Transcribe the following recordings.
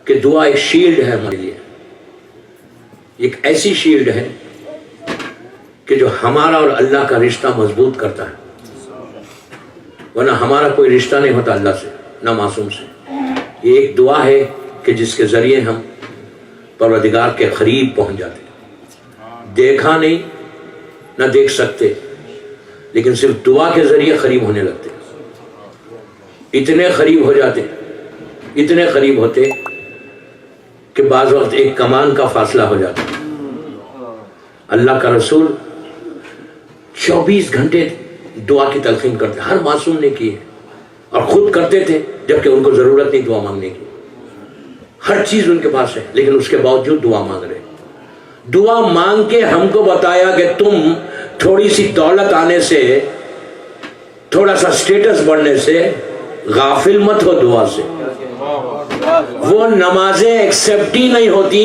کہ دعا ایک شیلڈ ہے ہمارے لیے، ایک ایسی شیلڈ ہے کہ جو ہمارا اور اللہ کا رشتہ مضبوط کرتا ہے، ورنہ ہمارا کوئی رشتہ نہیں ہوتا اللہ سے، نہ معصوم سے۔ یہ ایک دعا ہے کہ جس کے ذریعے ہم پروردگار کے قریب پہنچ جاتے، دیکھا نہیں نہ دیکھ سکتے، لیکن صرف دعا کے ذریعے قریب ہونے لگتے، اتنے قریب ہو جاتے، اتنے قریب ہوتے کہ بعض وقت ایک کمان کا فاصلہ ہو جاتا۔ اللہ کا رسول 24 گھنٹے دعا کی تلقین کرتے، ہر معصوم نے کی ہے، اور خود کرتے تھے جبکہ ان کو ضرورت نہیں دعا مانگنے کی، ہر چیز ان کے پاس ہے لیکن اس کے باوجود دعا مانگ رہے۔ دعا مانگ کے ہم کو بتایا کہ تم تھوڑی سی دولت آنے سے، تھوڑا سا سٹیٹس بڑھنے سے غافل مت ہو دعا سے۔ وہ نمازیں ایکسپٹ ہی نہیں ہوتی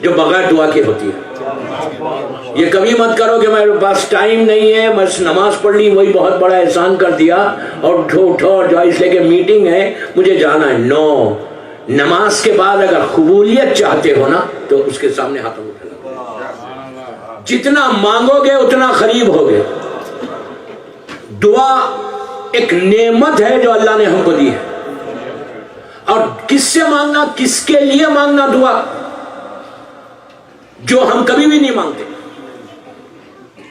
جو بغیر دعا کے ہوتی ہے۔ یہ کبھی مت کرو کہ میرے پاس ٹائم نہیں ہے، بس نماز پڑھ لی وہی بہت بڑا احسان کر دیا، اور اٹھو جو اس لے کے میٹنگ ہے مجھے جانا ہے۔ نو، نماز کے بعد اگر قبولیت چاہتے ہو نا تو اس کے سامنے ہاتھ اٹھانا، جتنا مانگو گے اتنا قریب ہوگے۔ دعا ایک نعمت ہے جو اللہ نے ہم کو دی ہے، اور کس سے مانگنا، کس کے لیے مانگنا دعا، جو ہم کبھی بھی نہیں مانگتے۔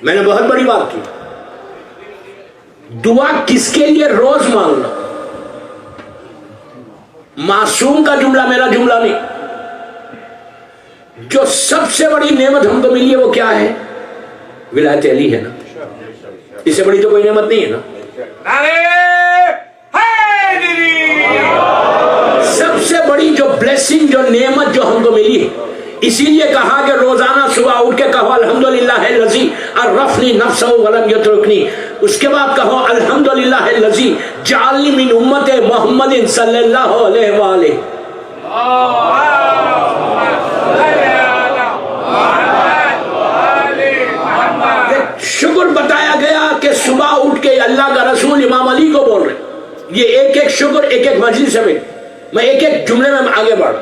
میں نے بہت بڑی بات کی، دعا کس کے لیے روز مانگنا، معصوم کا جملہ میرا جملہ نہیں۔ جو سب سے بڑی نعمت ہم کو ملی ہے وہ کیا ہے؟ ولایت علی ہے نا، اس سے بڑی تو کوئی نعمت نہیں ہے نا۔ سب سے بڑی جو بلیسنگ، جو نعمت جو ہم کو ملی ہے، اسی لیے کہا کہ روزانہ صبح اٹھ کے کہو الحمدللہ الذی عرفنی نفسہ ولم یترکنی، اس کے بعد کہو الحمدللہ الذی جعلنی من امت محمد صلی اللہ علیہ وآلہ۔ شکر بتایا گیا کہ صبح اٹھ کے اللہ کا رسول امام علی کو بول رہے، یہ ایک ایک شکر ایک ایک مجلس ہے، میں ایک ایک جملے میں آگے بڑھ۔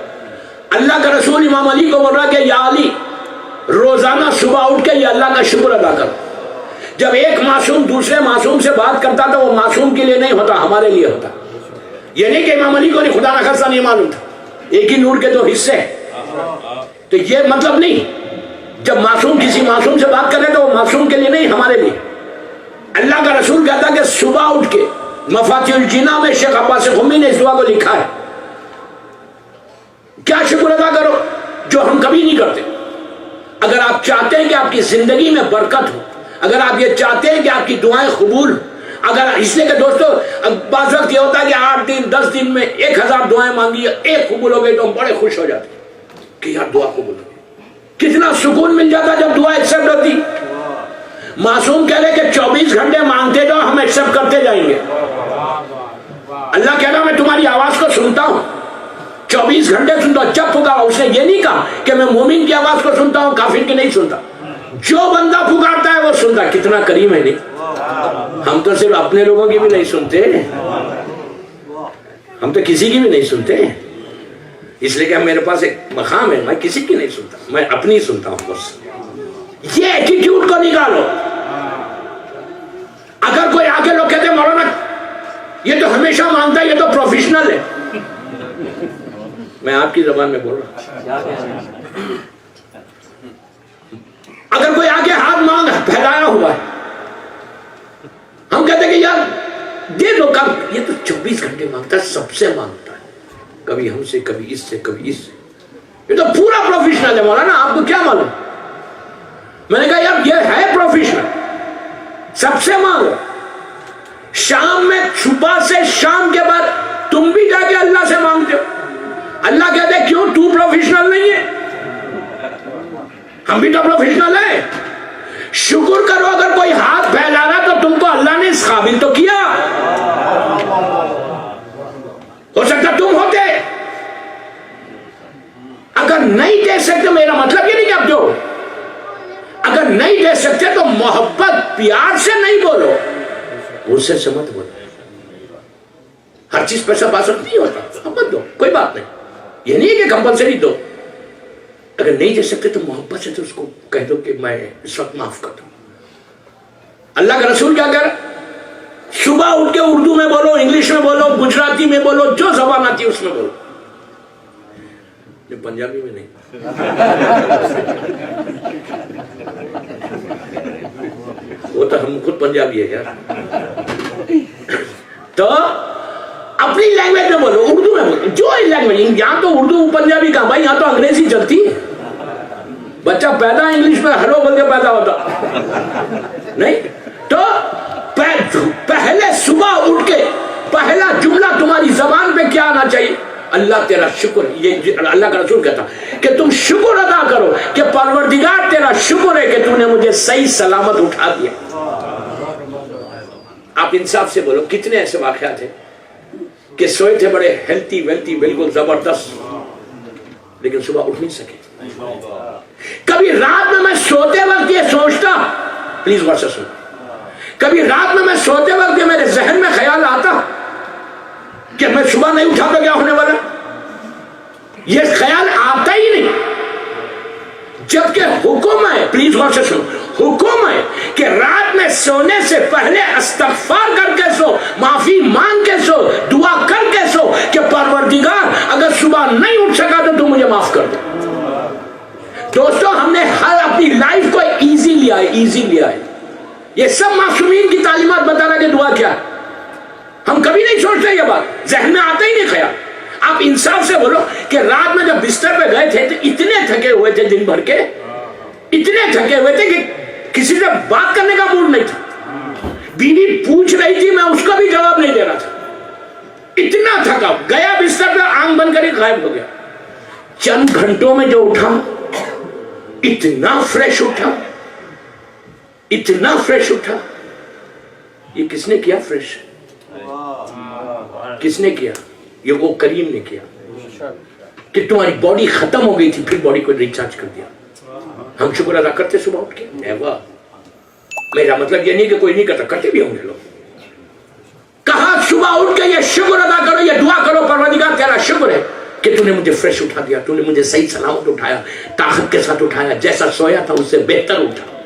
اللہ کا رسول امام علی کو بول رہا کہ یا علی، روزانہ صبح اٹھ کے یہ اللہ کا شکر ادا کر۔ جب ایک معصوم دوسرے معصوم سے بات کرتا تھا وہ معصوم کے لیے نہیں ہوتا، ہمارے لیے ہوتا۔ یہ نہیں کہ امام علی کو نہیں، خدا نخواستہ نہیں معلوم تھا، ایک ہی نور کے دو حصے ہیں، تو یہ مطلب نہیں جب معصوم کسی معصوم سے بات کرے تو وہ معصوم کے لیے نہیں، ہمارے لیے۔ اللہ کا رسول کہتا کہ صبح اٹھ کے، مفاتیح الجناح میں شیخ عباس قمی نے اس دعا کو لکھا ہے، کیا شکر ادا کرو جو ہم کبھی نہیں کرتے۔ اگر آپ چاہتے ہیں کہ آپ کی زندگی میں برکت ہو، اگر آپ یہ چاہتے ہیں کہ آپ کی دعائیں قبول، اگر اس لیے کہ دوستو بعض وقت یہ ہوتا ہے کہ 8 دن 10 دن میں 1000 دعائیں مانگی، ایک قبول ہو گئی تو ہم بڑے خوش ہو جاتے کہ یار دعا قبول ہو گئی۔ کتنا سکون مل جاتا جب دعا ایکسپٹ ہوتی۔ معصوم کہہ رہے کہ 24 گھنٹے مانگتے جاؤ، ہم ایکسپٹ کرتے جائیں گے۔ اللہ کہہ رہا میں تمہاری آواز کو سنتا ہوں، 24 گھنٹے سنتا ہوں، جب پکارا۔ اس نے یہ نہیں کہا کہ میں مومن کی آواز کو سنتا ہوں، کافر کی نہیں سنتا، جو بندہ پکارتا ہے وہ سنتا۔ کتنا کریم ہے نہیں؟ ہم تو صرف اپنے لوگوں کی بھی نہیں سنتے، ہم تو کسی کی بھی نہیں سنتے، اس لیے کہ میرے پاس ایک مقام ہے، میں کسی کی نہیں سنتا، میں اپنی سنتا ہوں بس۔ یہ ایٹیٹیوڈ کو نکالو۔ اگر کوئی آگے لوگ کہتے ہیں مولانا یہ تو ہمیشہ مانگتا ہے، یہ تو پروفیشنل ہے، میں آپ کی زبان میں بول رہا ہوں۔ اگر کوئی آگے ہاتھ مانگ پھیلایا ہوا ہے، ہم کہتے ہیں کہ یار دے دو، کب یہ تو 24 گھنٹے مانگتا ہے، سب سے مانگتا ہے، کبھی ہم سے، کبھی اس سے، کبھی اس سے، یہ تو پورا پروفیشنل ہے مولانا، آپ کو کیا معلوم؟ میں نے کہا یار یہ ہے پروفیشنل، سب سے مانگو۔ شام میں، صبح سے شام کے بعد تم بھی جا کے اللہ سے مانگتے ہو، اللہ کہتے ہیں کیوں تو پروفیشنل نہیں ہے؟ ہم بھی تو پروفیشنل ہیں۔ شکر کرو اگر کوئی ہاتھ پھیلا رہا تو تم کو اللہ نے اس قابل تو کیا، ہو سکتا تم ہوتے۔ اگر نہیں دے سکتے، میرا مطلب یہ نہیں کہ اب دو، اگر نہیں دے سکتے تو محبت پیار سے نہیں بولو، غصے سے مت بولو۔ ہر چیز پیسہ پاسک نہیں ہوتا، اب مت دو، کوئی بات نہیں، یہ نہیں ہے کہ کمپلسری دو, اگر نہیں دے سکتے تو محبت سے تو اس کو کہہ دو کہ میں اس وقت معاف کر دوں. اللہ کا رسول کیا کر, صبح اٹھ کے اردو میں بولو, انگلش میں بولو, گجراتی میں بولو, جو زبان آتی ہے اس میں بولو, پنجابی میں نہیں. وہ تو ہم خود پنجابی ہے یار. تو اپنی لینگویج میں بولو, اردو میں بولو, جو لینگویج. یہاں تو اردو پنجابی کا بھائی, یہاں تو انگریزی چلتی ہے. بچہ پیدا انگلش میں ہلو بول کے پیدا ہوتا نہیں. تو پہلے صبح اٹھ کے پہلا جملہ تمہاری زبان پہ کیا آنا چاہیے؟ اللہ تیرا شکر. یہ اللہ کا رسول کہتا کہ تم شکر ادا کرو کہ پروردگار تیرا شکر ہے کہ تم نے مجھے صحیح سلامت اٹھا دیا. آپ انصاف سے بولو, کتنے ایسے واقعات ہیں کہ سوئے تھے بڑے ہیلتھی ویلتھی بالکل زبردست, لیکن صبح اٹھ نہیں سکے. کبھی رات میں سوتے وقت یہ سوچتا, پلیز غور سے سنو, کبھی رات میں سوتے وقت یہ میرے ذہن میں خیال آتا کہ میں صبح نہیں اٹھا تو کیا ہونے والا. یہ خیال آتا ہی نہیں, جبکہ حکم ہے, پلیز غور سے سنو, حکم ہے کہ رات میں سونے سے پہلے استغفار کر کے سو, معافی مانگ کے سو, دعا کر کے سو کہ پروردگار اگر صبح نہیں اٹھ سکا تو مجھے معاف کر دو. دوستو, ہم نے ہر اپنی لائف کو ایزی لیا ہے, ایزی لیا ہے. یہ سب معصومین کی تعلیمات بتا رہا کہ دعا کیا ہے. ہم کبھی نہیں سوچتے, یہ بات ذہن میں آتا ہی نہیں خیال. آپ انصاف سے بولو کہ رات میں جب بستر پہ گئے تھے تو اتنے تھکے ہوئے تھے دن بھر کے, اتنے تھکے ہوئے تھے کہ کسی سے بات کرنے کا موڈ نہیں تھا. بیوی پوچھ رہی تھی, میں اس کا بھی جواب نہیں دے رہا تھا, اتنا تھکا. گیا بستر پہ, آنکھ بند کر کے غائب ہو گیا. چند گھنٹوں میں جو اٹھا اتنا فریش اٹھا, اتنا فریش اٹھا. یہ کس نے کیا فریش؟ کس نے کیا؟ یہ وہ کریم نے کیا کہ تمہاری باڈی ختم ہو گئی تھی, پھر باڈی کو ریچارج کر دیا. ہم شکر ادا کرتے صبح اٹھ کے؟ نیور. میرا مطلب یہ نہیں کہ کوئی نہیں کرتا, کرتے بھی ہوں گے لوگ. کہا صبح اٹھ کے یہ شکر ادا کرو, یہ دعا کرو, پروردگار تیرا شکر ہے کہ تو نے مجھے فریش اٹھا دیا, تو نے مجھے صحیح سلامت اٹھایا, طاقت کے ساتھ اٹھایا, جیسا سویا تھا اس سے بہتر اٹھا.